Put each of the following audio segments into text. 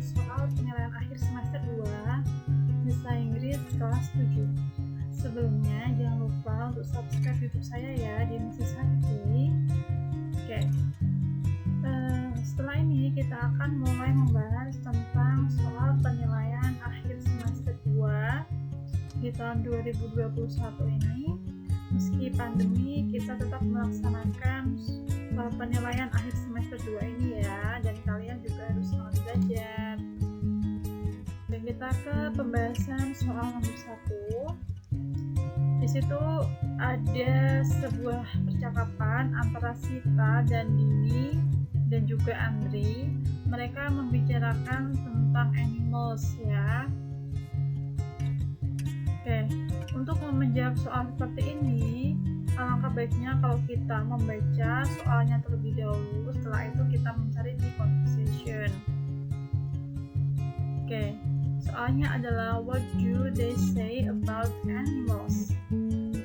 soal penilaian akhir semester 2 Bahasa Inggris kelas 7. Sebelumnya jangan lupa untuk subscribe YouTube saya ya di Mrs. Sakti. Oke. Setelah ini kita akan mulai membahas tentang soal penilaian akhir semester 2 di tahun 2021 ini. Meski pandemi, kita tetap melaksanakan penilaian akhir semester 2 ini ya, dan kalian juga harus semangat belajar. Dan kita ke pembahasan soal nomor 1. Di situ ada sebuah percakapan antara Sita dan Dini dan juga Andri. Mereka membicarakan tentang animals ya. Oke, untuk menjawab soal seperti ini, alangkah baiknya kalau kita membaca soalnya terlebih dahulu, setelah itu kita mencari di conversation. Oke, soalnya adalah what do they say about animals?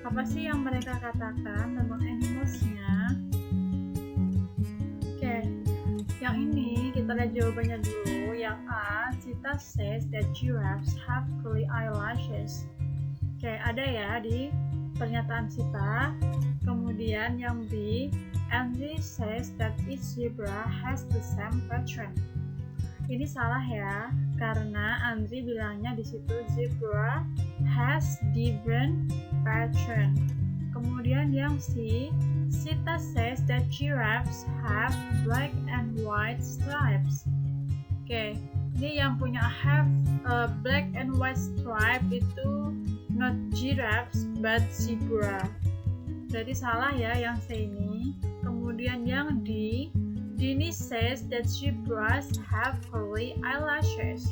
Apa sih yang mereka katakan tentang animals-nya? Oke, yang ini kita lihat jawabannya dulu. Yang A, Sita says that giraffes have curly eyelashes. Oke, ada ya di pernyataan Sita. Kemudian yang B, Andri says that each zebra has the same pattern. Ini salah ya, karena Andri bilangnya di situ zebra has different pattern. Kemudian yang C, Sita says that giraffes have black and white stripes. Oke, ini yang punya have black and white stripe itu not giraffes but zebra. Jadi salah ya yang C ini. Kemudian yang D, Dini says that zebras have curly eyelashes.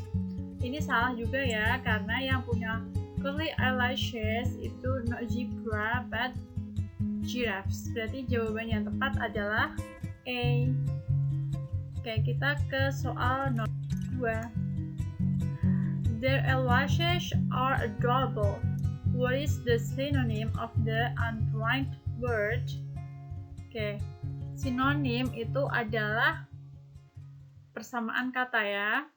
Ini salah juga ya, karena yang punya curly eyelashes itu not zebra but giraffes. Berarti jawaban yang tepat adalah A. Oke, kita ke soal nomor 2. Their eyelashes are adorable. What is the synonym of the underlined word? Oke, sinonim itu adalah persamaan kata ya.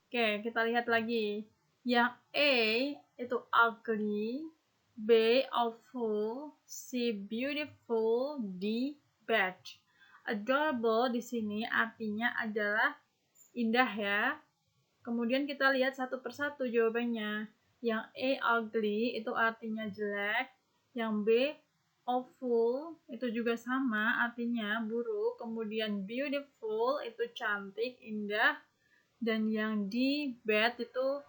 Oke, kita lihat lagi. Yang A itu ugly, B awful, C beautiful, D bad. Adorable di sini artinya adalah indah ya. Kemudian kita lihat satu persatu jawabannya. Yang A ugly itu artinya jelek, yang B awful itu juga sama artinya buruk, kemudian beautiful itu cantik, indah, dan yang D bad itu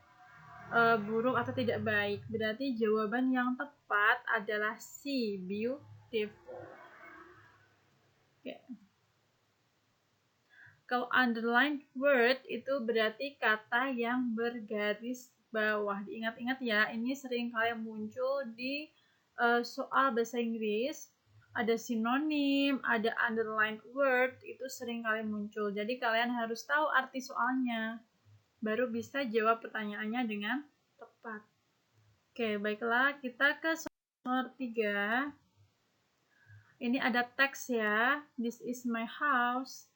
buruk atau tidak baik. Berarti jawaban yang tepat adalah C, beautiful. Oke. Kalau underlined word itu berarti kata yang bergaris bawah. Diingat-ingat ya, ini sering kalian muncul di soal bahasa Inggris. Ada sinonim, ada underlined word, itu sering kalian muncul. Jadi kalian harus tahu arti soalnya, baru bisa jawab pertanyaannya dengan tepat. Oke, baiklah, kita ke soal nomor 3. Ini ada teks ya, this is my house.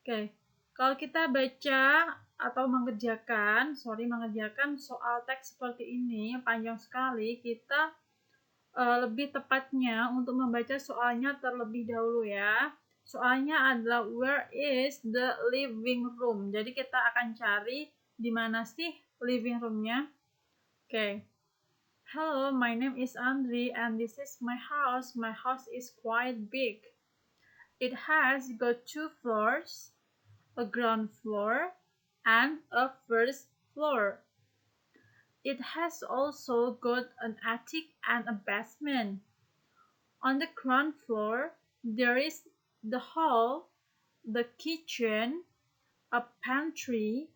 Oke, kalau kita baca atau mengerjakan soal teks seperti ini, panjang sekali, kita lebih tepatnya untuk membaca soalnya terlebih dahulu ya. Soalnya adalah where is the living room? Jadi kita akan cari di mana sih living room-nya. Oke. Hello, my name is Andri and this is my house. My house is quite big. It has got 2 floors, a ground floor, and a first floor. It has also got an attic and a basement. On the ground floor, there is the hall, the kitchen, a pantry,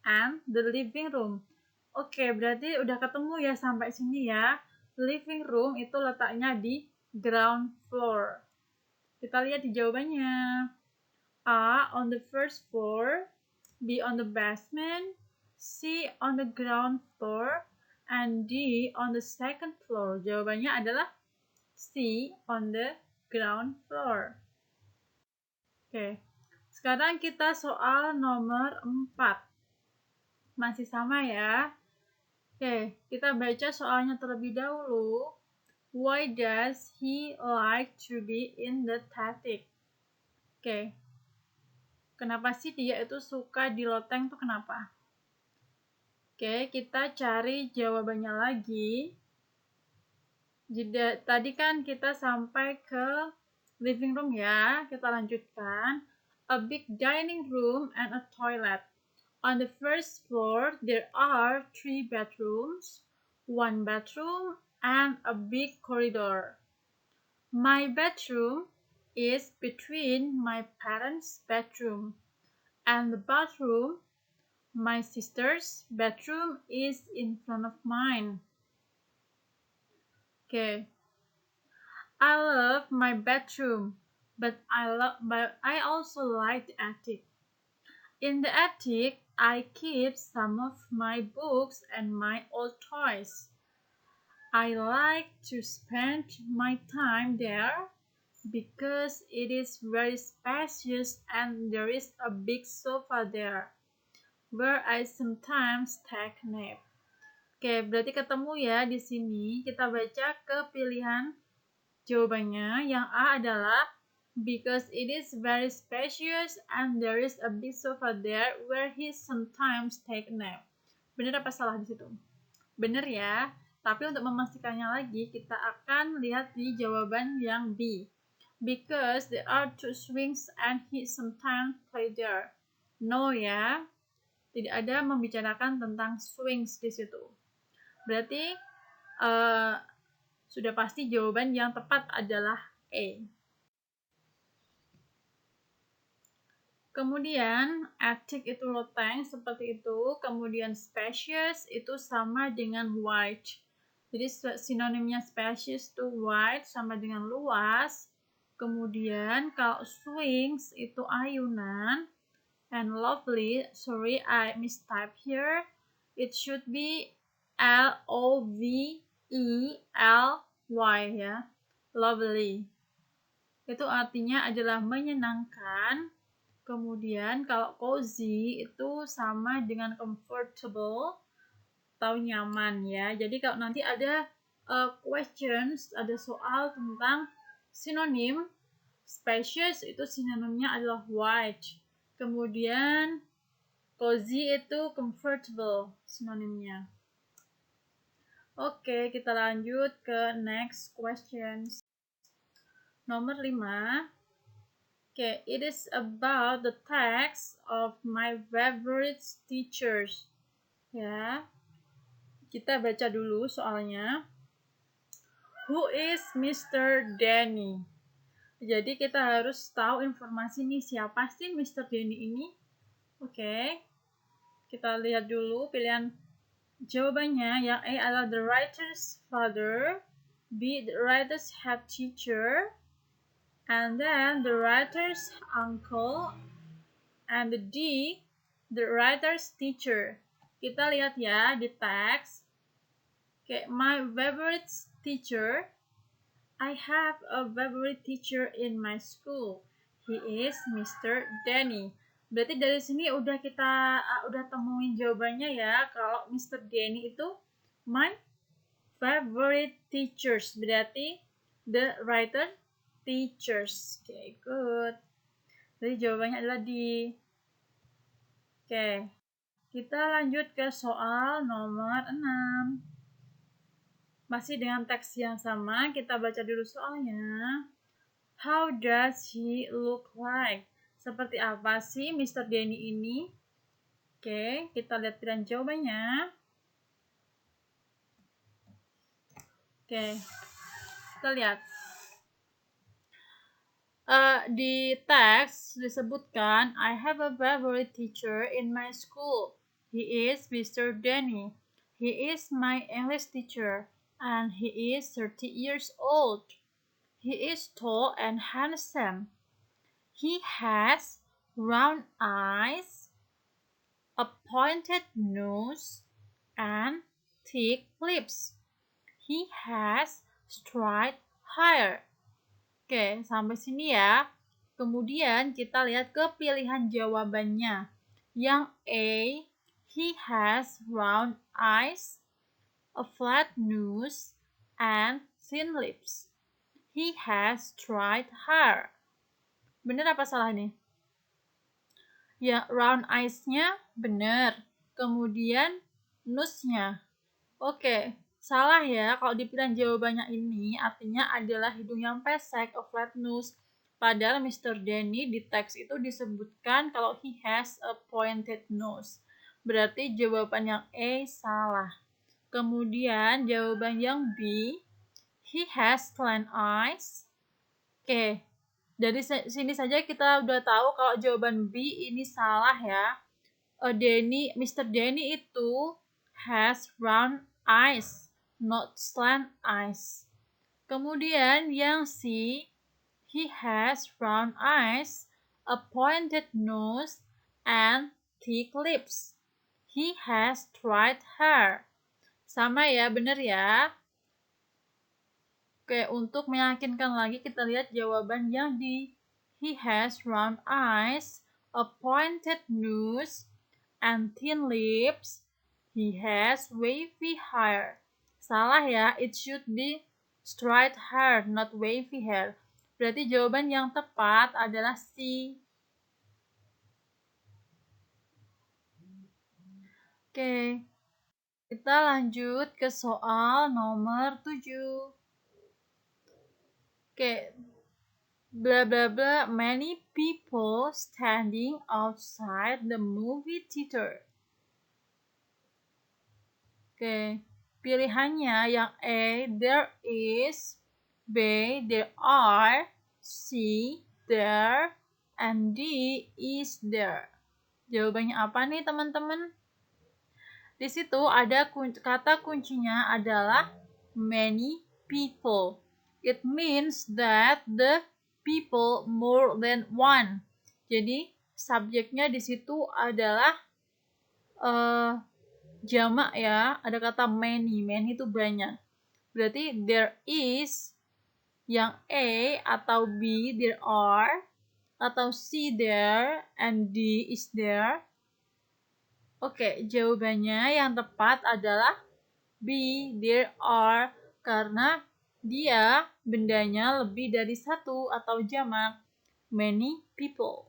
and the living room. Oke, berarti udah ketemu ya sampai sini ya. Living room itu letaknya di ground floor. Kita lihat di jawabannya. A on the first floor, B on the basement, C on the ground floor, and D on the second floor. Jawabannya adalah C on the ground floor. Oke, Sekarang kita soal nomor 4. Masih sama ya. Oke, kita baca soalnya terlebih dahulu. Why does he like to be in the attic? Oke. Kenapa sih dia itu suka di loteng tuh kenapa? Oke, kita cari jawabannya lagi. Jadi tadi kan kita sampai ke living room ya. Kita lanjutkan. A big dining room and a toilet. On the first floor, there are 3 bedrooms, 1 bathroom, and a big corridor. My bedroom is between my parents' bedroom and the bathroom. My sister's bedroom is in front of mine. Okay. I love my bedroom, but I also like the attic. In the attic, I keep some of my books and my old toys. I like to spend my time there because it is very spacious and there is a big sofa there where I sometimes take a nap. Oke, berarti ketemu ya di sini. Kita baca ke pilihan jawabannya. Yang A adalah because it is very spacious and there is a big sofa there where he sometimes take a nap. Benar apa salah di situ? Benar ya. Tapi untuk memastikannya lagi, kita akan lihat di jawaban yang B. Because there are 2 swings and he sometimes play there. No ya. Tidak ada membicarakan tentang swings di situ. Berarti sudah pasti jawaban yang tepat adalah A. Kemudian attic itu loteng seperti itu. Kemudian spacious itu sama dengan wide. Jadi sinonimnya spacious itu wide sama dengan luas. Kemudian kalau swings itu ayunan. And lovely, sorry I mistype here. It should be L-O-V-E-L-Y ya. Lovely. Itu artinya adalah menyenangkan. Kemudian kalau cozy itu sama dengan comfortable atau nyaman ya. Jadi kalau nanti ada questions, ada soal tentang sinonim, spacious itu sinonimnya adalah wide. Kemudian cozy itu comfortable sinonimnya. Oke, kita lanjut ke next questions. Nomor 5. Okay, it is about the text of my favorite teachers. Ya, kita baca dulu soalnya. Who is Mr. Danny? Jadi kita harus tahu informasi nih siapa sih Mr. Danny ini. Oke, kita lihat dulu pilihan jawabannya. Yang A adalah the writer's father, B the writer's head teacher, and then the writer's uncle, and the D the writer's teacher. Kita lihat ya di teks. Okay, my favorite teacher. I have a favorite teacher in my school. He is Mr. Danny. Berarti dari sini udah temuin jawabannya ya. Kalau Mr. Danny itu my favorite teachers. Berarti the writer teachers. Okay, good. Jadi jawabannya adalah D. Oke. Kita lanjut ke soal nomor 6. Masih dengan teks yang sama, kita baca dulu soalnya. How does he look like? Seperti apa sih Mr. Danny ini? Oke, kita lihat pilihan jawabannya. Oke, kita lihat. Di teks disebutkan, I have a favorite teacher in my school. He is Mr. Danny. He is my English teacher. And he is 30 years old. He is tall and handsome. He has round eyes, a pointed nose, and thick lips. He has straight hair. Oke, sampai sini ya. Kemudian kita lihat ke pilihan jawabannya. Yang A, he has round eyes, a flat nose, and thin lips. He has straight hair. Bener apa salah nih? Ya, round eyes-nya bener. Kemudian nose-nya. Oke, salah ya. Kalau di pilihan jawabannya ini artinya adalah hidung yang pesek, a flat nose. Padahal Mr. Danny di teks itu disebutkan kalau he has a pointed nose. Berarti jawaban yang A salah. Kemudian jawaban yang B, he has slant eyes. Oke, dari sini saja kita udah tahu kalau jawaban B ini salah ya. Mr. Danny itu has round eyes, not slant eyes. Kemudian yang C, he has round eyes, a pointed nose, and thick lips. He has straight hair. Sama ya, bener ya. Oke, untuk meyakinkan lagi kita lihat jawaban yang di he has round eyes, a pointed nose, and thin lips. He has wavy hair. Salah ya, it should be straight hair, not wavy hair. Berarti jawaban yang tepat adalah C. Oke, kita lanjut ke soal nomor 7. Oke, blah blah blah, many people standing outside the movie theater. Oke, pilihannya yang A, there is, B, there are, C, there, and D, is there. Jawabannya apa nih teman-teman? Di situ ada kata kuncinya adalah many people. It means that the people more than one. Jadi subjeknya di situ adalah jamak ya. Ada kata many. Many itu banyak. Berarti there is yang A atau B there are atau C there and D is there. Oke, jawabannya yang tepat adalah B, there are, karena dia bendanya lebih dari satu atau jamak, many people.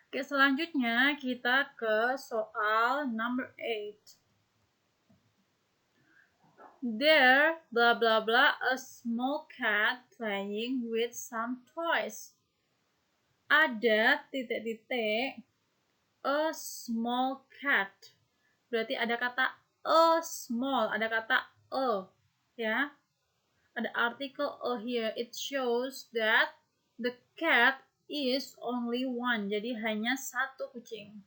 Oke, selanjutnya kita ke soal number 8. There, blah blah blah, a small cat playing with some toys. Ada titik-titik a small cat. Berarti ada kata a small, ada kata a, ya. Ada artikel a here. It shows that the cat is only one. Jadi hanya satu kucing.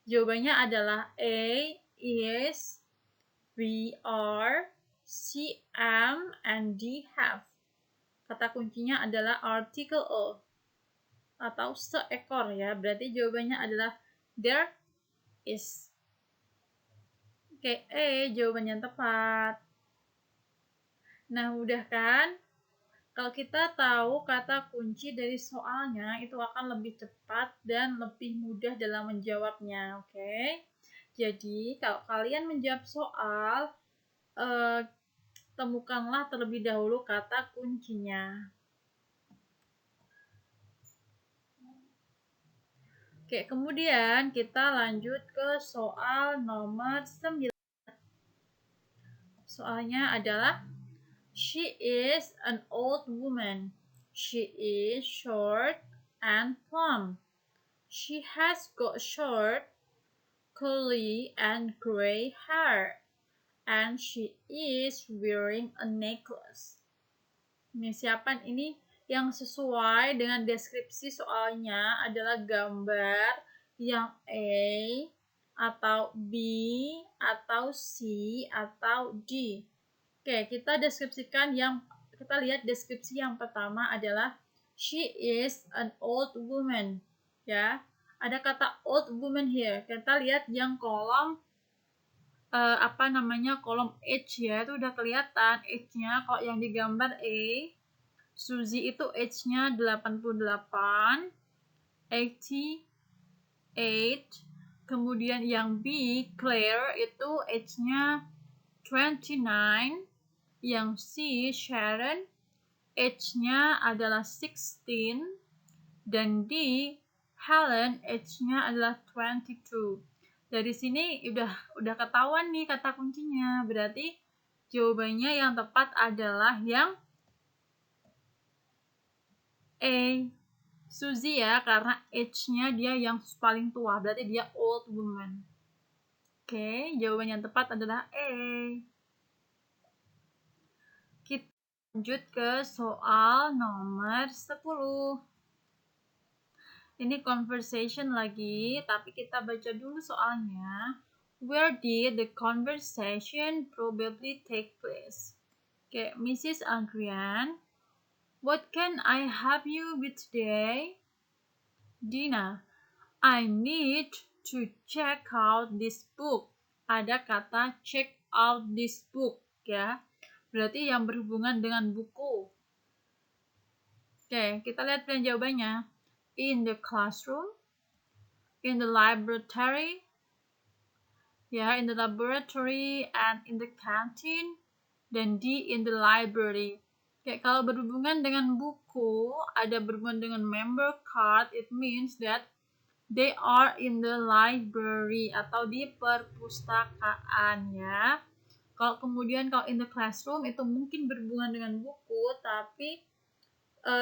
Jawabannya adalah A is, B are, C am, and D have. Kata kuncinya adalah artikel a atau seekor ya. Berarti jawabannya adalah there is. Oke, jawaban yang tepat. Nah, udah kan? Kalau kita tahu kata kunci dari soalnya, itu akan lebih cepat dan lebih mudah dalam menjawabnya, oke? Jadi, kalau kalian menjawab soal, temukanlah terlebih dahulu kata kuncinya. Oke, kemudian kita lanjut ke soal nomor 9. Soalnya adalah she is an old woman. She is short and plump. She has got short, curly, and gray hair. And she is wearing a necklace. Ini siapa ini yang sesuai dengan deskripsi soalnya adalah gambar yang A atau B atau C atau D. Oke, kita lihat deskripsi yang pertama adalah she is an old woman. Ya, ada kata old woman here. Kita lihat yang kolom kolom H ya, itu udah kelihatan H-nya. Kalau yang digambar A, Suzy itu H-nya 88, 88. Kemudian yang B, Claire itu H-nya 29. Yang C, Sharon, H-nya adalah 16. Dan D, Helen, H-nya adalah 22. Dari sini udah ketahuan nih kata kuncinya. Berarti jawabannya yang tepat adalah yang A, Suzy ya, karena H-nya dia yang paling tua. Berarti dia old woman. Oke, jawaban yang tepat adalah A. Kita lanjut ke soal nomor 10. Ini conversation lagi, tapi kita baca dulu soalnya. Where did the conversation probably take place? Okay, Mrs. Adrian, what can I help you with today? Dina, I need to check out this book. Ada kata check out this book ya. Berarti yang berhubungan dengan buku. Oke, kita lihat pilihan jawabannya. In the classroom, in the laboratory, in the laboratory and in the canteen, dan D, in the library. Oke, kalau berhubungan dengan buku, ada berhubungan dengan member card, it means that they are in the library atau di perpustakaan ya. Kalau in the classroom itu mungkin berhubungan dengan buku, tapi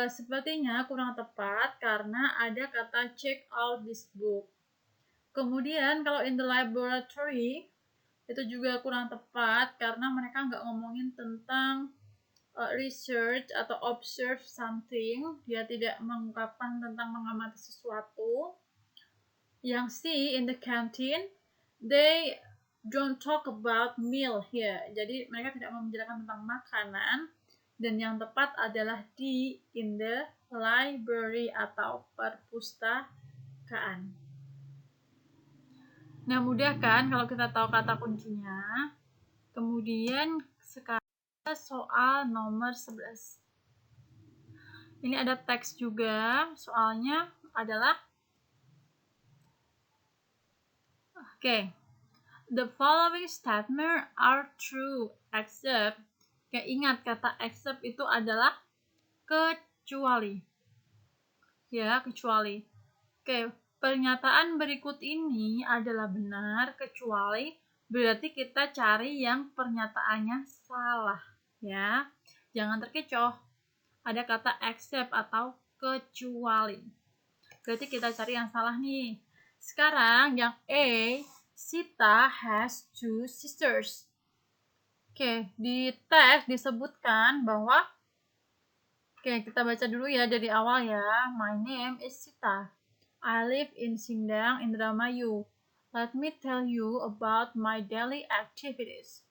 sepertinya kurang tepat karena ada kata check out this book. Kemudian kalau in the laboratory itu juga kurang tepat karena mereka nggak ngomongin tentang research atau observe something. Dia tidak mengungkapkan tentang mengamati sesuatu. Yang C, in the canteen, they don't talk about meal here. Jadi mereka tidak membicarakan tentang makanan. Dan yang tepat adalah D, in the library atau perpustakaan. Nah, mudah kan kalau kita tahu kata kuncinya. Kemudian sekarang soal nomor 11. Ini ada teks juga. Soalnya adalah the following statements are true except. Ingat kata except itu adalah kecuali. Ya, kecuali. Pernyataan berikut ini adalah benar kecuali berarti kita cari yang pernyataannya salah, ya. Jangan terkecoh. Ada kata except atau kecuali. Berarti kita cari yang salah nih. Sekarang yang A, Sita has 2 sisters. Di teks disebutkan bahwa kita baca dulu ya dari awal ya. My name is Sita. I live in Sindang, Indramayu. Let me tell you about my daily activities.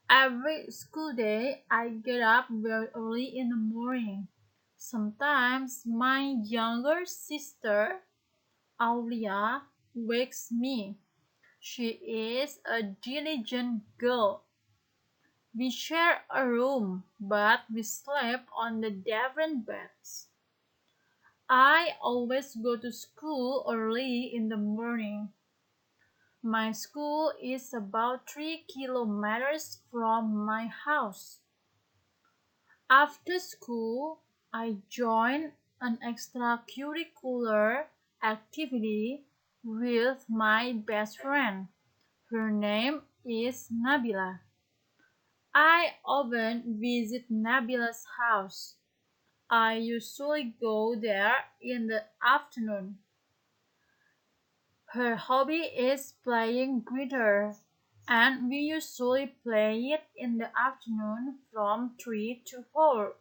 Every school day, I get up very early in the morning. Sometimes my younger sister, Aulia, wakes me. She is a diligent girl. We share a room, but we sleep on the different beds. I always go to school early in the morning. My school is about 3 kilometers from my house. After school, I join an extracurricular activity with my best friend. Her name is Nabila. I often visit Nabila's house. I usually go there in the afternoon. Her hobby is playing guitar, and we usually play it in the afternoon from 3 to 4.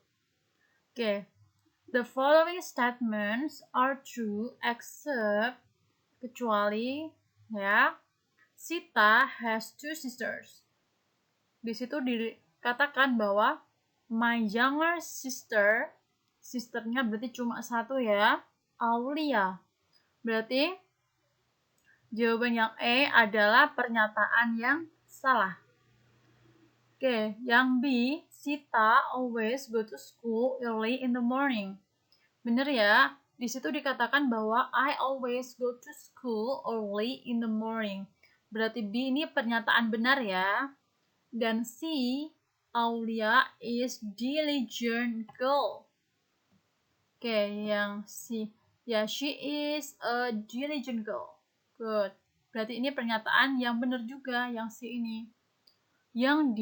The following statements are true except kecuali ya. Sita has 2 sisters. Di situ dikatakan bahwa my younger sister, sisternya berarti cuma satu ya, Aulia. Berarti jawaban yang E adalah pernyataan yang salah. Oke, yang B, Sita always go to school early in the morning. Bener ya, di situ dikatakan bahwa I always go to school early in the morning. Berarti B ini pernyataan benar ya. Dan C, Aulia is diligent girl. Oke, yang C, ya she is a diligent girl. Good. Berarti ini pernyataan yang benar juga, yang C ini. Yang D,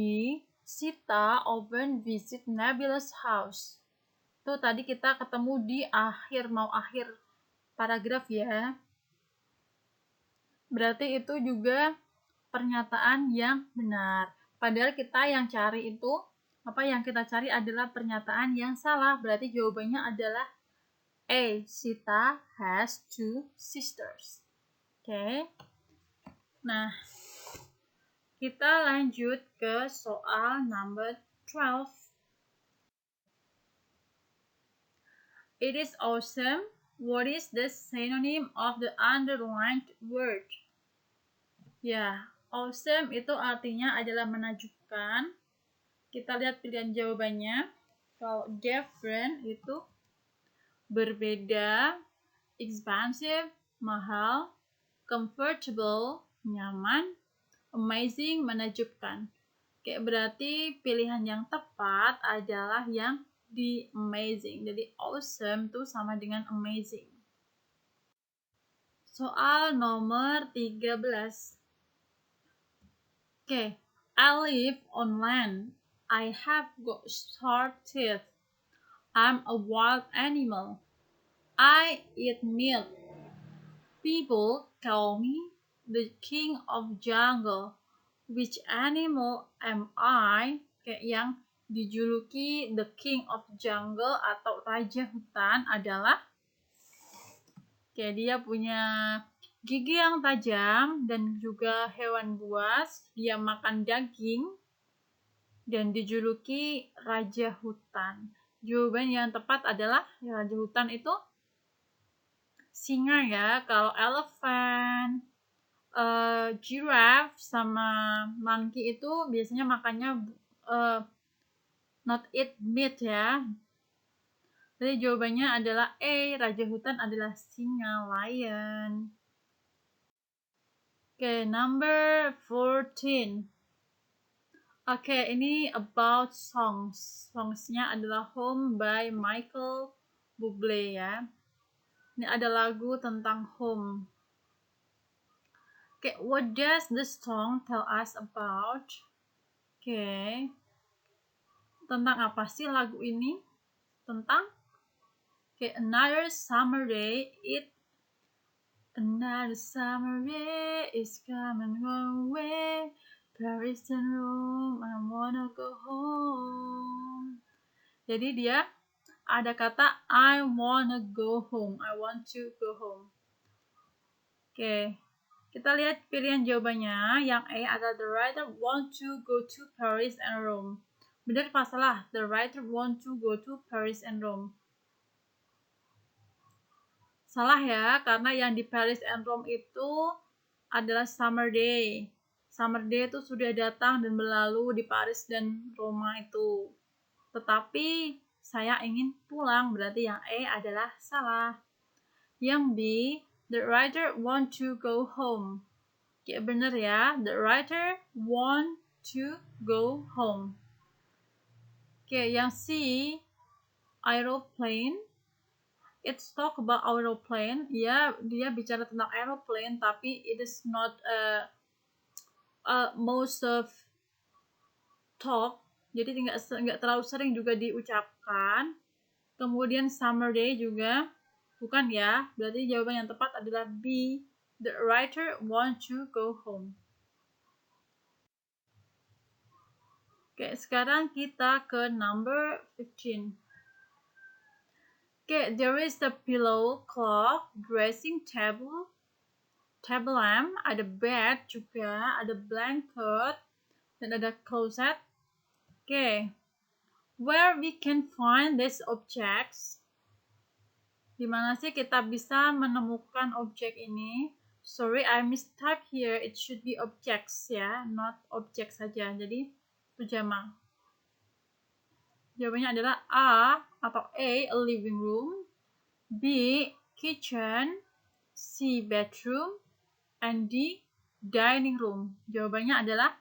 Sita often visit Nabila's house. Tuh tadi kita ketemu di mau akhir paragraf ya. Berarti itu juga pernyataan yang benar. Padahal kita yang cari itu, yang kita cari adalah pernyataan yang salah. Berarti jawabannya adalah A. Sita has 2 sisters. Oke. Nah, kita lanjut ke soal number 12. It is awesome. What is the synonym of the underlined word? Ya, awesome itu artinya adalah menakjubkan. Kita lihat pilihan jawabannya. Kalau different itu berbeda, expensive, mahal, comfortable, nyaman, amazing, menakjubkan. Oke, berarti pilihan yang tepat adalah yang di amazing. Jadi awesome itu sama dengan amazing. Soal nomor 13. Oke, I live on land. I have got sharp teeth. I'm a wild animal. I eat meat. People call me the king of jungle. Which animal am I? Kayak yang dijuluki the king of jungle atau raja hutan adalah dia punya gigi yang tajam dan juga hewan buas. Dia makan daging dan dijuluki raja hutan. Jawaban yang tepat adalah raja hutan itu singa ya. Kalau elephant, giraffe sama monkey itu biasanya makannya not eat meat ya. Jadi jawabannya adalah A, raja hutan adalah singa, lion. Oke, number 14. Oke, ini about songs. Songsnya adalah Home by Michael Bublé ya. Ini ada lagu tentang home. Oke, what does the song tell us about? Oke, tentang apa sih lagu ini? Tentang another summer day is coming my way. Paris and Rome, I wanna go home. Jadi dia ada kata I wanna go home. I want to go home. Oke, kita lihat pilihan jawabannya. Yang A adalah the writer want to go to Paris and Rome. Benar apa salah? The writer want to go to Paris and Rome. Salah ya, karena yang di Paris and Rome itu adalah summer day. Summer day itu sudah datang dan berlalu di Paris dan Roma itu. Tetapi saya ingin pulang, berarti yang A adalah salah. Yang B, the writer want to go home. Ya benar ya, the writer want to go home. Oke, yang C, aeroplane. It's talk about aeroplane. Ya, dia bicara tentang aeroplane, tapi it is not most of talk. Jadi nggak terlalu sering juga diucapkan. Kemudian summer day juga bukan ya. Berarti jawaban yang tepat adalah B. The writer want to go home. Oke, sekarang kita ke number 15. Okay, there is the pillow, clock, dressing table, table lamp, ada bed juga, ada blanket, dan ada closet. Okay, where we can find these objects? Di mana sih kita bisa menemukan objek ini? sorry I mistype here, it should be objects ya, not object saja, jadi itu jamak. Jawabannya adalah A atau A living room, B kitchen, C bedroom, and D dining room. Jawabannya adalah,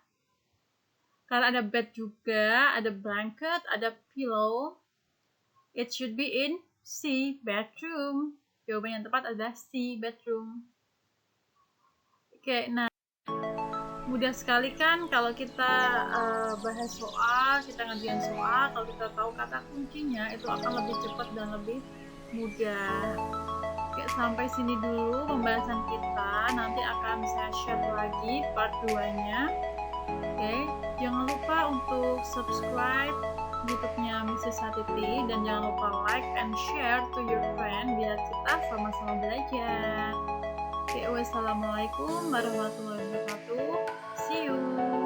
karena ada bed juga, ada blanket, ada pillow, it should be in C bedroom. Jawaban yang tepat adalah C bedroom. Oke, nah mudah sekali kan kalau kita bahas soal, kita ngerjain soal, kalau kita tahu kata kuncinya itu akan lebih cepat dan lebih mudah. Oke, sampai sini dulu pembahasan kita, nanti akan saya share lagi part 2-nya. Oke, jangan lupa untuk subscribe YouTube-nya Mrs. Hatiti, dan jangan lupa like and share to your friend biar kita sama-sama belajar. Oke, wassalamualaikum warahmatullahi wabarakatuh. See you.